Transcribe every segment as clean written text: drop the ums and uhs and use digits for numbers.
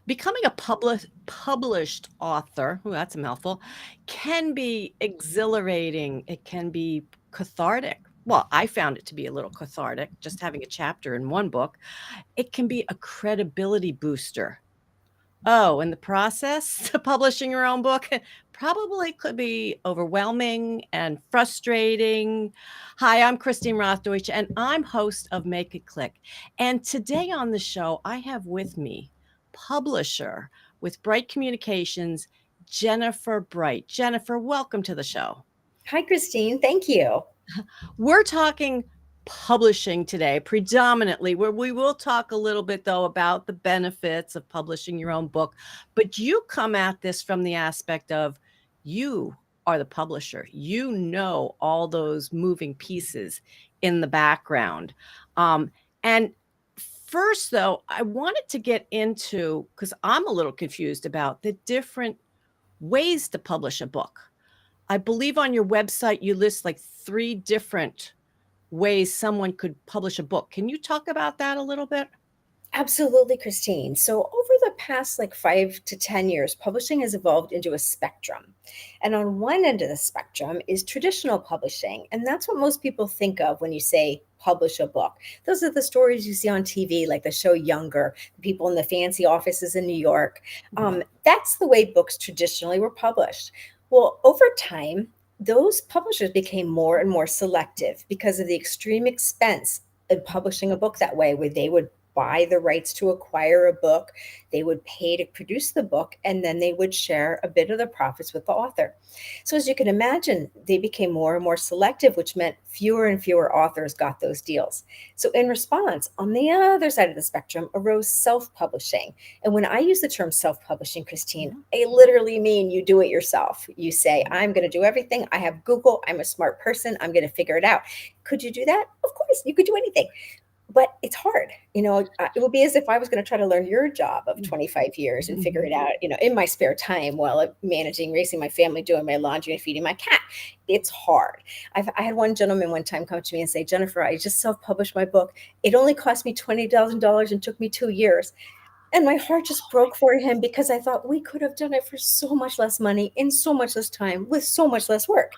Becoming a published author, ooh, that's a mouthful, can be exhilarating. It can be cathartic. Well, I found it to be a little cathartic just having a chapter in one book. It can be a credibility booster. Oh, in the process to publishing your own book probably could be overwhelming and frustrating. Hi, I'm Christine Rothdeutsch, and I'm host of Make It Click. And today on the show, I have with me publisher with Bright Communications, Jennifer Bright. Jennifer, welcome to the show. Hi, Christine. Thank you. We're talking publishing today predominantly, where we will talk a little bit though about the benefits of publishing your own book, but you come at this from the aspect of you are the publisher. You know all those moving pieces in the background. And first though, I wanted to get into, because I'm a little confused about the different ways to publish a book. I believe on your website you list like 3 different ways someone could publish a book. Can you talk about that a little bit? Absolutely, Christine. So, over the past 5 to 10 years, publishing has evolved into a spectrum. And on one end of the spectrum is traditional publishing. And that's what most people think of when you say publish a book. Those are the stories you see on TV, like the show Younger, the people in the fancy offices in New York. That's the way books traditionally were published. Well, over time, those publishers became more and more selective because of the extreme expense in publishing a book that way, where they would buy the rights to acquire a book, they would pay to produce the book, and then they would share a bit of the profits with the author. So, as you can imagine, they became more and more selective, which meant fewer and fewer authors got those deals. So, in response, on the other side of the spectrum arose self publishing. And when I use the term self publishing, Christine, Mhm. I literally mean you do it yourself. You say, I'm going to do everything. I have Google. I'm a smart person. I'm going to figure it out. Could you do that? Of course, you could do anything, but it's hard. It would be as if I was going to try to learn your job of 25 years and figure it Mhm. out, in my spare time while I'm managing, raising my family, doing my laundry and feeding my cat. It's hard. I had one gentleman one time come to me and say, Jennifer, I just self-published my book. It only cost me $20,000 and took me 2 years. And my heart just broke for him because I thought we could have done it for so much less money in so much less time with so much less work.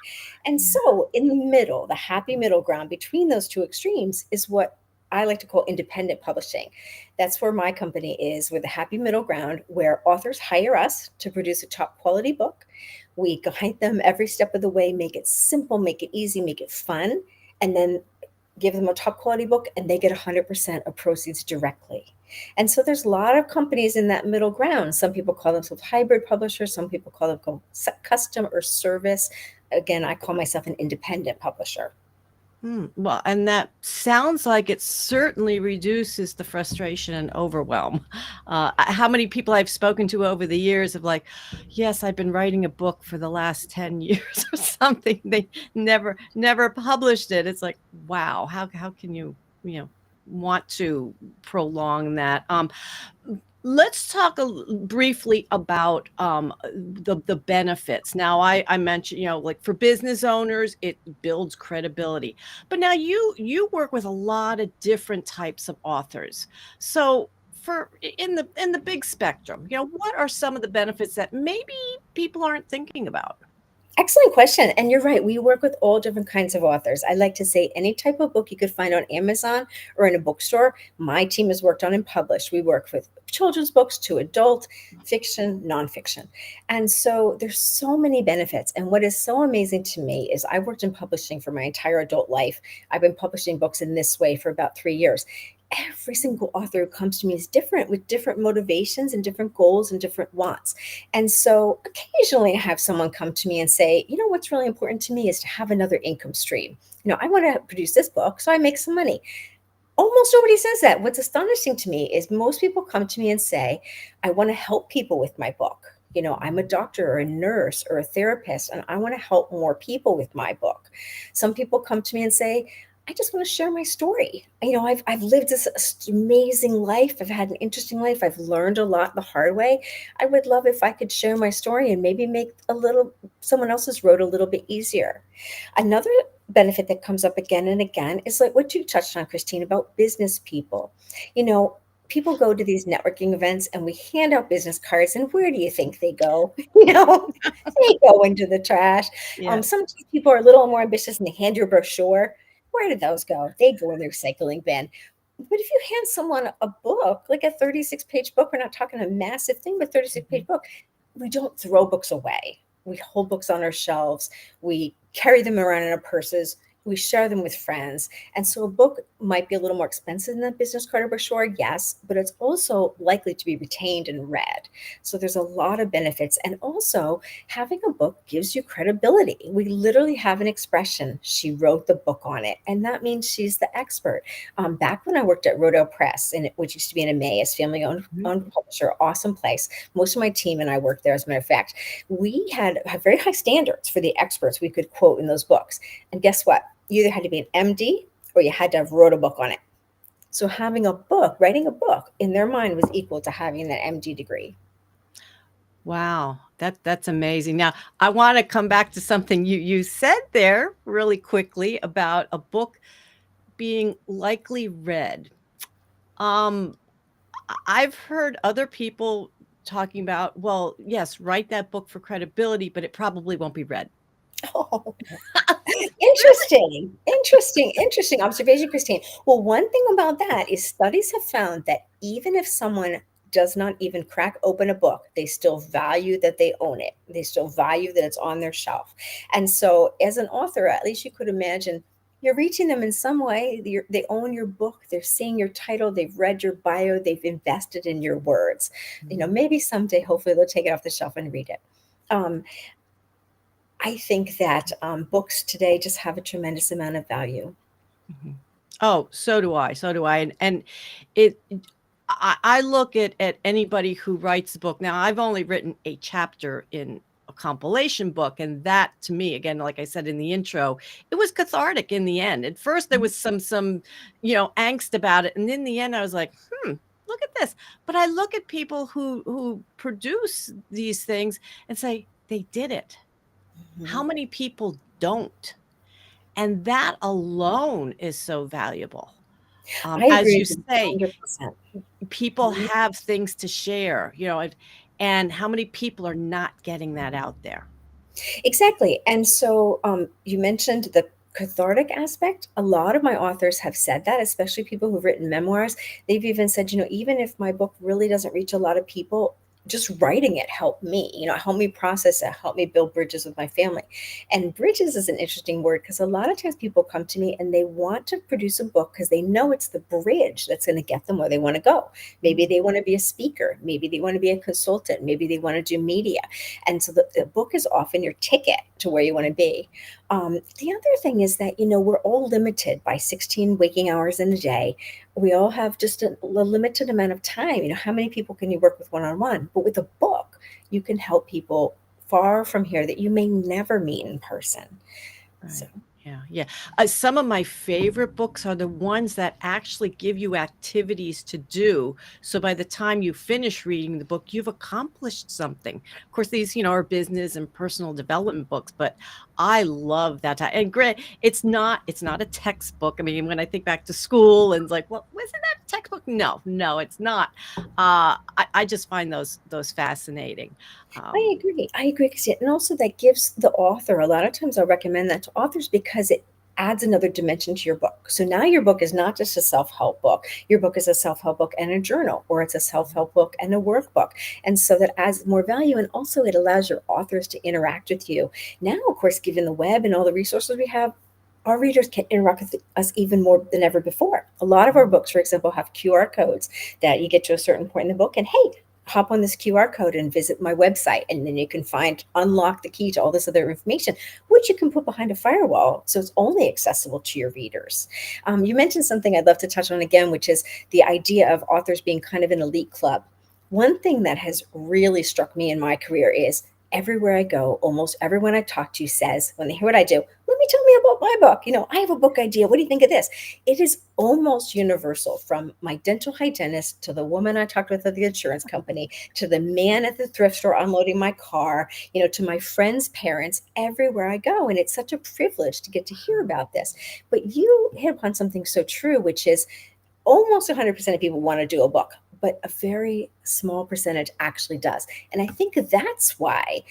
And Yeah. so, in the middle, the happy middle ground between those two extremes is what I like to call independent publishing. That's where my company is, with the happy middle ground, where authors hire us to produce a top quality book. We guide them every step of the way, make it simple, make it easy, make it fun, and then give them a top quality book, and they get 100% of proceeds directly. And so there's a lot of companies in that middle ground. Some people call themselves hybrid publishers, some people call them custom or service. Again, I call myself an independent publisher. Well, and that sounds like it certainly reduces the frustration and overwhelm. How many people I've spoken to over the years of like, yes, I've been writing a book for the last 10 years or something. They never published it. It's like, wow, how can you know, want to prolong that? Let's talk briefly about the benefits. Now, I mentioned, like for business owners, it builds credibility. But now you work with a lot of different types of authors. So for in the big spectrum, what are some of the benefits that maybe people aren't thinking about? Excellent question. And you're right. We work with all different kinds of authors. I like to say any type of book you could find on Amazon or in a bookstore, my team has worked on and published. We work with children's books to adult fiction, nonfiction. And so there's so many benefits. And what is so amazing to me is I worked in publishing for my entire adult life. I've been publishing books in this way for about 3 years. Every single author who comes to me is different, with different motivations and different goals and different wants. And so occasionally I have someone come to me and say, what's really important to me is to have another income stream. I want to produce this book so I make some money. Almost nobody says that. What's astonishing to me is most people come to me and say, I want to help people with my book. I'm a doctor or a nurse or a therapist, and I want to help more people with my book. Some people come to me and say, I just want to share my story. I've lived this amazing life. I've had an interesting life. I've learned a lot the hard way. I would love if I could share my story and maybe make someone else's road a little bit easier. Another benefit that comes up again and again is like what you touched on, Christine, about business people. You know, people go to these networking events and we hand out business cards, and where do you think they go? You know, they go into the trash. Yes. Some people are a little more ambitious and they hand you a brochure. Where did those go? They go in the recycling bin. But if you hand someone a book, like a 36-page book, we're not talking a massive thing, but 36-page Mhm. book, we don't throw books away. We hold books on our shelves. We carry them around in our purses. We share them with friends. And so a book might be a little more expensive than a business card or brochure, yes, but it's also likely to be retained and read. So there's a lot of benefits. And also, having a book gives you credibility. We literally have an expression, she wrote the book on it. And that means she's the expert. Back when I worked at Rodale Press, which used to be an Emmaus Mhm. family-owned publisher, awesome place. Most of my team and I worked there, as a matter of fact. We had very high standards for the experts we could quote in those books. And guess what? You either had to be an MD or you had to have wrote a book on it. So having a book, writing a book in their mind was equal to having that MD degree. Wow, that's amazing. Now, I want to come back to something you said there really quickly about a book being likely read. Um, I've heard other people talking about, well, yes, write that book for credibility, but it probably won't be read. Oh, Really? interesting observation, Christine. Well, one thing about that is studies have found that even if someone does not even crack open a book, they still value that they own it. They still value that it's on their shelf. And so, as an author, at least you could imagine you're reaching them in some way. They own your book. They're seeing your title. They've read your bio. They've invested in your words. Mhm, Maybe someday, hopefully, they'll take it off the shelf and read it. Um, I think that books today just have a tremendous amount of value. mhm. Oh, so do I. So do I. And it I look at anybody who writes a book. Now, I've only written a chapter in a compilation book, and that to me, again, like I said in the intro, it was cathartic in the end. At first there was some, angst about it, and in the end I was like, look at this. But I look at people who produce these things and say, they did it. How Mhm. many people don't? And that alone is so valuable. I As agree you with you say, 100%. people Mhm. have things to share, and how many people are not getting that out there? Exactly. And so you mentioned the cathartic aspect. A lot of my authors have said that, especially people who've written memoirs. They've even said, even if my book really doesn't reach a lot of people, just writing it helped me, help me process it, help me build bridges with my family. And bridges is an interesting word because a lot of times people come to me and they want to produce a book because they know it's the bridge that's going to get them where they want to go. Maybe Mm, they want to be a speaker. Maybe they want to be a consultant. Maybe they want to do media. And so the book is often your ticket to where you want to be. The other thing is that, we're all limited by 16 waking hours in a day. We all have just a limited amount of time. How many people can you work with one on one? But with a book, you can help people far from here that you may never meet in person. So right. Yeah, yeah. Some of my favorite books are the ones that actually give you activities to do. So by the time you finish reading the book, you've accomplished something. Of course, these, are business and personal development books, but I love that. And Grant, it's not a textbook. I mean, when I think back to school and it's like, well, wasn't that a textbook? No, no, it's not. I just find those fascinating. Um, I agree. I agree. 'Cause and also that gives the author, a lot of times I'll recommend that to authors because it adds another dimension to your book. So now your book is not just a self-help book. Your book is a self-help book and a journal, or it's a self-help book and a workbook. And so that adds more value. And also it allows your authors to interact with you. Now, of course, given the web and all the resources we have, our readers can interact with us even more than ever before. A lot of our books, for example, have QR codes that you get to a certain point in the book, and hey, hop on this QR code and visit my website. And then you can unlock the key to all this other information, which you can put behind a firewall. So it's only accessible to your readers. You mentioned something I'd love to touch on again, which is the idea of authors being kind of an elite club. One thing that has really struck me in my career is everywhere I go, almost everyone I talk to says, when they hear what I do, let me tell me about my book. I have a book idea. What do you think of this? It is almost universal, from my dental hygienist to the woman I talked with at the insurance company to the man at the thrift store unloading my car, to my friends' parents, everywhere I go. And it's such a privilege to get to hear about this. But you hit upon something so true, which is almost 100% of people want to do a book, but a very small percentage actually does. And I think that's why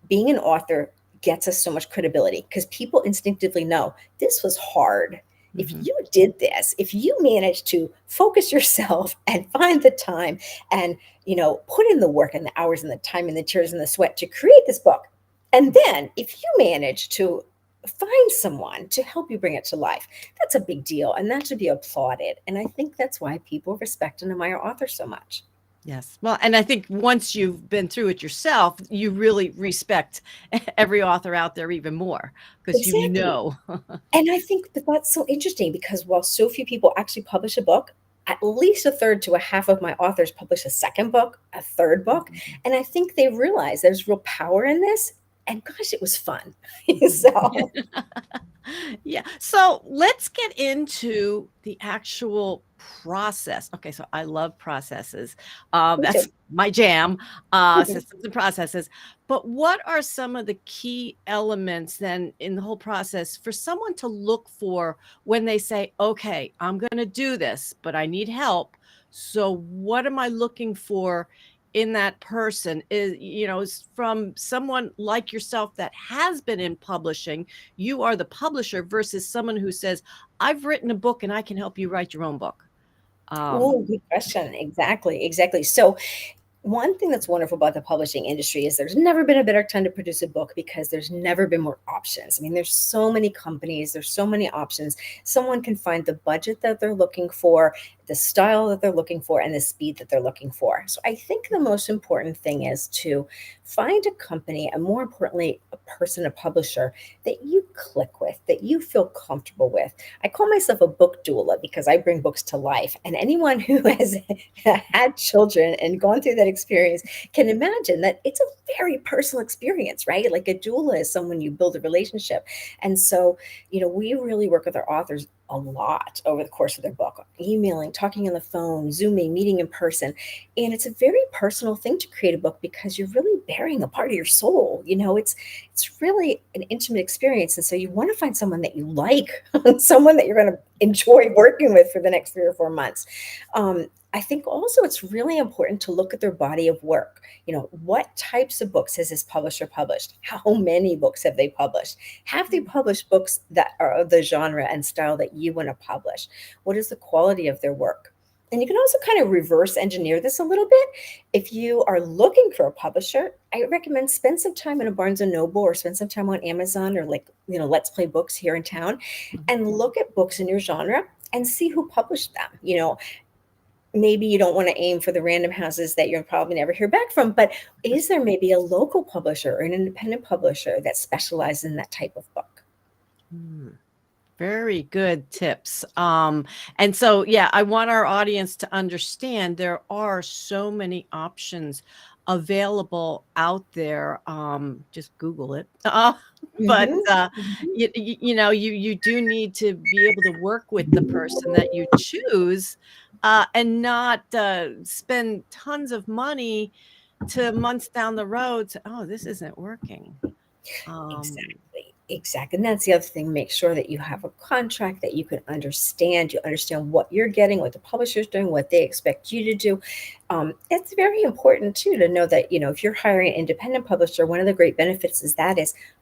being an author gets us so much credibility, because people instinctively know this was hard. If Mhm. you did this, if you managed to focus yourself and find the time and, put in the work and the hours and the time and the tears and the sweat to create this book, and then if you manage to find someone to help you bring it to life, that's a big deal and that should be applauded. And I think that's why people respect and admire authors so much. Yes. Well, and I think once you've been through it yourself, you really respect every author out there even more because you Exactly. know. And I think that that's so interesting, because while so few people actually publish a book, at least a third to a half of my authors publish a second book, a third book. Mhm. And I think they realize there's real power in this. And gosh, it was fun. Mhm. So, Yeah. So let's get into the actual process. Okay. So I love processes. me That's too. my jam, systems and processes. But what are some of the key elements then in the whole process for someone to look for when they say, okay, I'm going to do this, but I need help. So what am I looking for in that person is from someone like yourself that has been in publishing. You are the publisher versus someone who says, I've written a book and I can help you write your own book. Oh, Um, good question. Exactly. Exactly. So, one thing that's wonderful about the publishing industry is there's never been a better time to produce a book, because there's never been more options. I mean, there's so many companies, there's so many options. Someone can find the budget that they're looking for, the style that they're looking for, and the speed that they're looking for. So I think the most important thing is to find a company, and more importantly, a person, a publisher that you click with, that you feel comfortable with. I call myself a book doula because I bring books to life. And anyone who has had children and gone through that experience can imagine that it's a very personal experience, right? Like, a doula is someone you build a relationship. And so, we really work with our authors a lot over the course of their book, emailing, talking on the phone, Zooming, meeting in person. And it's a very personal thing to create a book, because you're really bearing a part of your soul. It's really an intimate experience. And so you want to find someone that you like, someone that you're going to enjoy working with for the next 3 or 4 months. I think also it's really important to look at their body of work. What types of books has this publisher published? How many books have they published? Have they published books that are of the genre and style that you want to publish? What is the quality of their work? And you can also kind of reverse engineer this a little bit. If you are looking for a publisher, I recommend spend some time in a Barnes and Noble, or spend some time on Amazon, or, like, Let's Play Books here in town, mhm. and look at books in your genre and see who published them. Maybe you don't want to aim for the random houses that you'll probably never hear back from, but is there maybe a local publisher or an independent publisher that specializes in that type of book? Hmm. Very good tips. And so, yeah, I want our audience to understand there are so many options available out there. Just Google it. But Mhm, mhm. you do need to be able to work with the person that you choose, and not spend tons of money to months down the road. To, oh, this isn't working. Um, Exactly, exactly. And that's the other thing. Make sure that you have a contract that you can understand. You understand what you're getting, what the publisher's doing, what they expect you to do. It's very important too to know that, if you're hiring an independent publisher, one of the great benefits is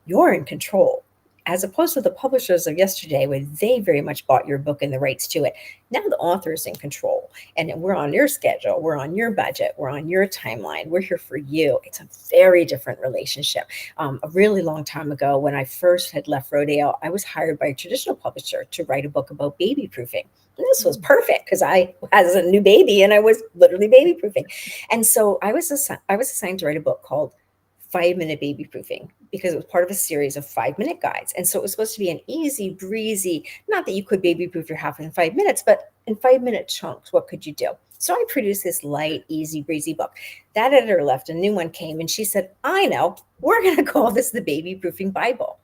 you're in control. As opposed to the publishers of yesterday, where they very much bought your book and the rights to it. Now the author is in control, and we're on your schedule, we're on your budget, we're on your timeline, we're here for you. It's a very different relationship. A really long time ago, when I first had left Rodale, I was hired by a traditional publisher to write a book about baby proofing. And this was perfect, because I was a new baby and I was literally baby proofing. And so I was assigned to write a book called 5 Minute Baby Proofing, because it was part of a series of 5 minute guides. And so it was supposed to be an easy breezy, not that you could baby proof your house in 5 minutes, but in 5 minute chunks, what could you do? So I produced this light, easy breezy book. That editor left, a new one came, and she said, I know, we're going to call this the Baby Proofing Bible.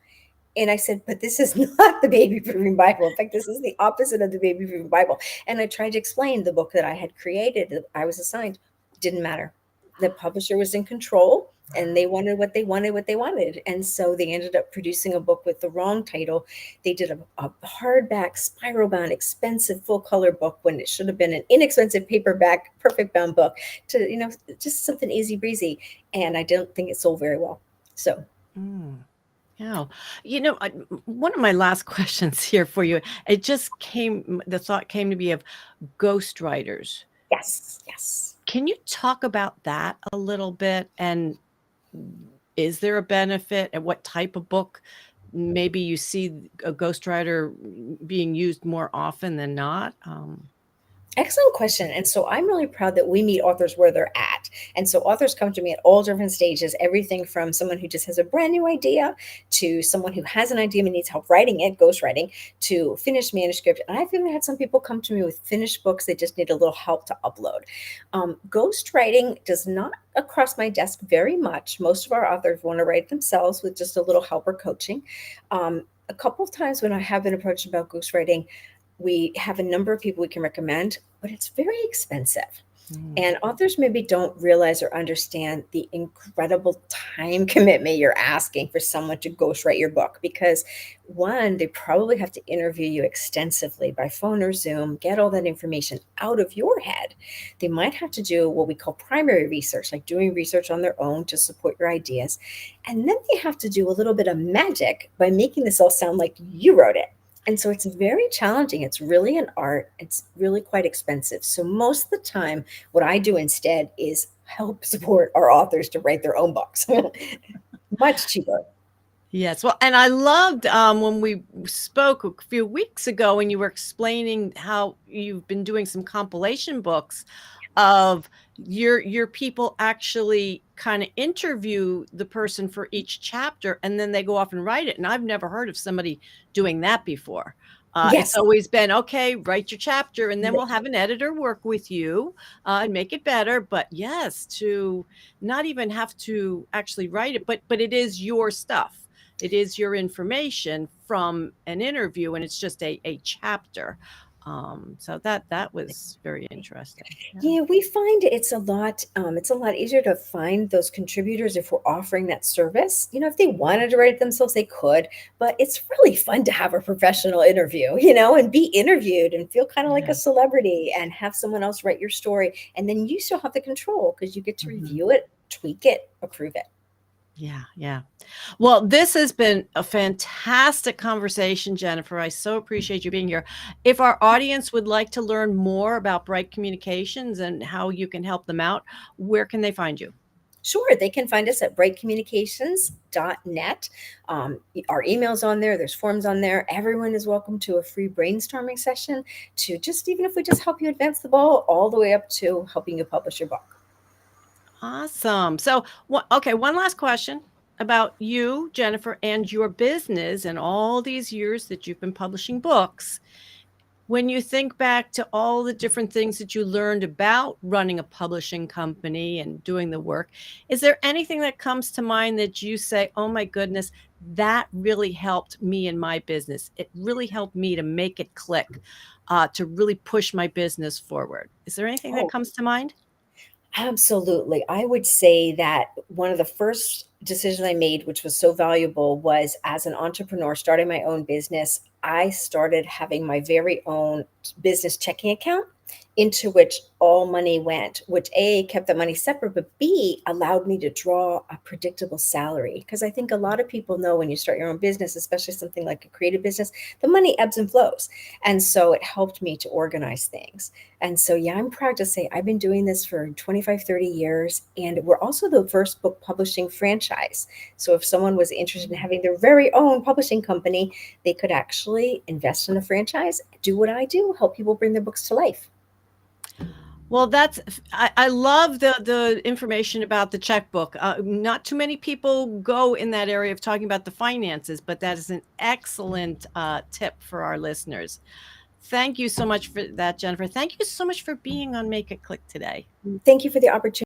And I said, but this is not the baby proofing Bible. In fact, this is the opposite of the baby proofing Bible. And I tried to explain the book that I had created, that I was assigned. Didn't matter. The publisher was in control. and they wanted what they wanted, and so they ended up producing a book with the wrong title. They did a hardback, spiral bound, expensive full color book when it should have been an inexpensive paperback, perfect bound book, to just something easy breezy. And I don't think it sold very well. So Mm. Yeah. One of my last questions here for you, the thought came to me of ghostwriters. yes. Can you talk about that a little bit? And is there a benefit, and what type of book maybe you see a ghostwriter being used more often than not? Excellent question. And so I'm really proud that we meet authors where they're at. And so authors come to me at all different stages, everything from someone who just has a brand new idea to someone who has an idea and needs help writing it, ghostwriting, to finished manuscript. And I've even had some people come to me with finished books. They just need a little help to upload. Ghostwriting does not cross my desk very much. Most of our authors want to write themselves with just a little help or coaching. A couple of times when I have been approached about ghostwriting, we have a number of people we can recommend, but it's very expensive. Mm. And authors maybe don't realize or understand the incredible time commitment you're asking for someone to ghostwrite your book, because one, they probably have to interview you extensively by phone or Zoom, get all that information out of your head. They might have to do what we call primary research, like doing research on their own to support your ideas. And then they have to do a little bit of magic by making this all sound like you wrote it. And so it's very challenging. It's really an art. It's really quite expensive. So most of the time, what I do instead is help support our authors to write their own books. Much cheaper. Yes. Well, and I loved when we spoke a few weeks ago when you were explaining how you've been doing some compilation books of your people actually kind of interview the person for each chapter, and then they go off and write it. And I've never heard of somebody doing that before. It's Yes. always been, okay, write your chapter, and then we'll have an editor work with you and make it better. But yes, to not even have to actually write it, but it is your stuff. It is your information from an interview, and it's just a chapter. So that was very interesting. Yeah, we find it's a lot easier to find those contributors if we're offering that service. If they wanted to write it themselves, they could, but it's really fun to have a professional interview, and be interviewed and feel kind of like a Yeah. celebrity and have someone else write your story. And then you still have the control because you get to Mhm. review it, tweak it, approve it. Yeah. Well, this has been a fantastic conversation, Jennifer. I so appreciate you being here. If our audience would like to learn more about Bright Communications and how you can help them out, where can they find you? Sure, they can find us at brightcommunications.net. Our email's on there, there's forms on there. Everyone is welcome to a free brainstorming session to just, even if we just help you advance the ball, all the way up to helping you publish your book. Awesome. So, okay, one last question about you, Jennifer, and your business and all these years that you've been publishing books. When you think back to all the different things that you learned about running a publishing company and doing the work, is there anything that comes to mind that you say, oh my goodness, that really helped me in my business? It really helped me to make it click, to really push my business forward. Is there anything that Oh, comes to mind? absolutely. I would say that one of the first decisions I made, which was so valuable, was as an entrepreneur starting my own business. I started having my very own business checking account into which all money went, which A, kept the money separate, but B, allowed me to draw a predictable salary. Because I think a lot of people know when you start your own business, especially something like a creative business, the money ebbs and flows. And so it helped me to organize things. And so, yeah, I'm proud to say I've been doing this for 25, 30 years. And we're also the first book publishing franchise. So if someone was interested in having their very own publishing company, they could actually invest in a franchise, do what I do, help people bring their books to life. Well, I love the information about the checkbook. Not too many people go in that area of talking about the finances, but that is an excellent tip for our listeners. Thank you so much for that, Jennifer. Thank you so much for being on Make It Click today. Thank you for the opportunity.